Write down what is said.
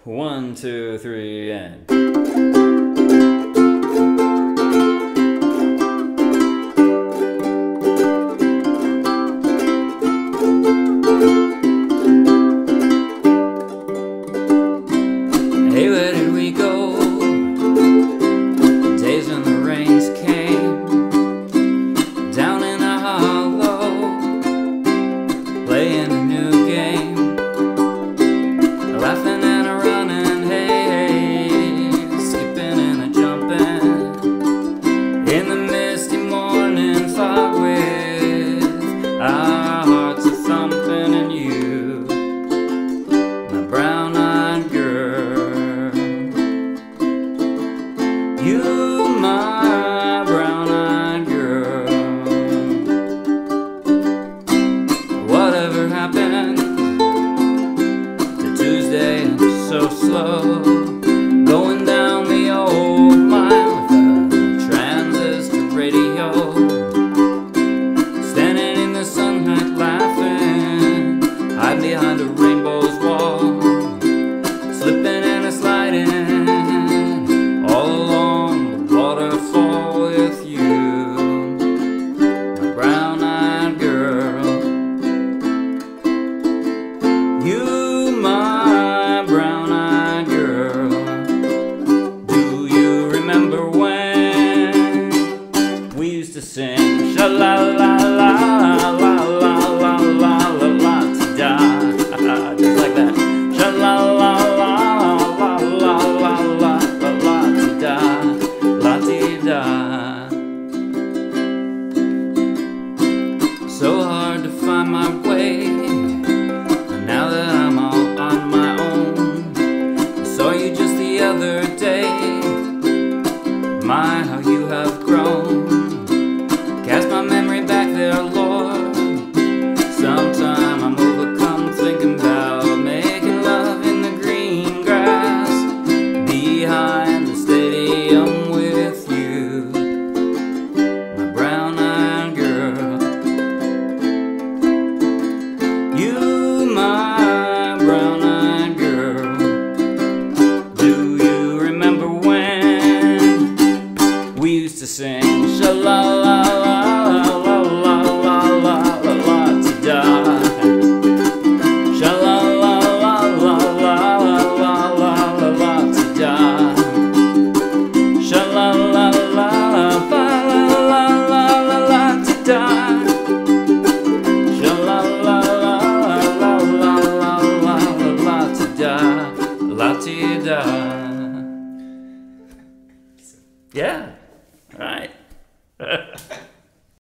1, 2, 3, and... Hey, where did we go? Days when the rains came down in a hollow, playing a new game, laughing and a running, hey, skipping and a jumping in the misty morning fog with our hearts a thumping, and you, my brown-eyed girl, you, my brown-eyed girl. Whatever happened to Tuesday and so slow, going down the old mile with a transistor radio, standing in the sunlight laughing, hide behind a rainbow's wall, slipping and a sliding all along the waterfall with you, my brown-eyed girl. You, my brown-eyed girl. Do you remember when we used to sing sha-la-la-la-la-la-la-la-la-la-la-ti-da, just like that, sha-la-la-la-la-la-la-la-la-la-ti-da, la-ti-da. So hard to find my way now that I'm all on my own. I saw you just the other day. My, how you have grown. Cast my memory back there, Lord. Sometime I'm overcome thinking about making love in the green grass behind the stadium with you, my brown-eyed girl. You, my brown-eyed girl. Do you remember when we used to sing sha-la-la-la-la-la-la-la-la-la-ti-da, sha-la-la-la-la-la-la-la-la-la-ti-da, sha-la-la-la-la-la-la-la-la-ti-da, la-ti-da. Yeah.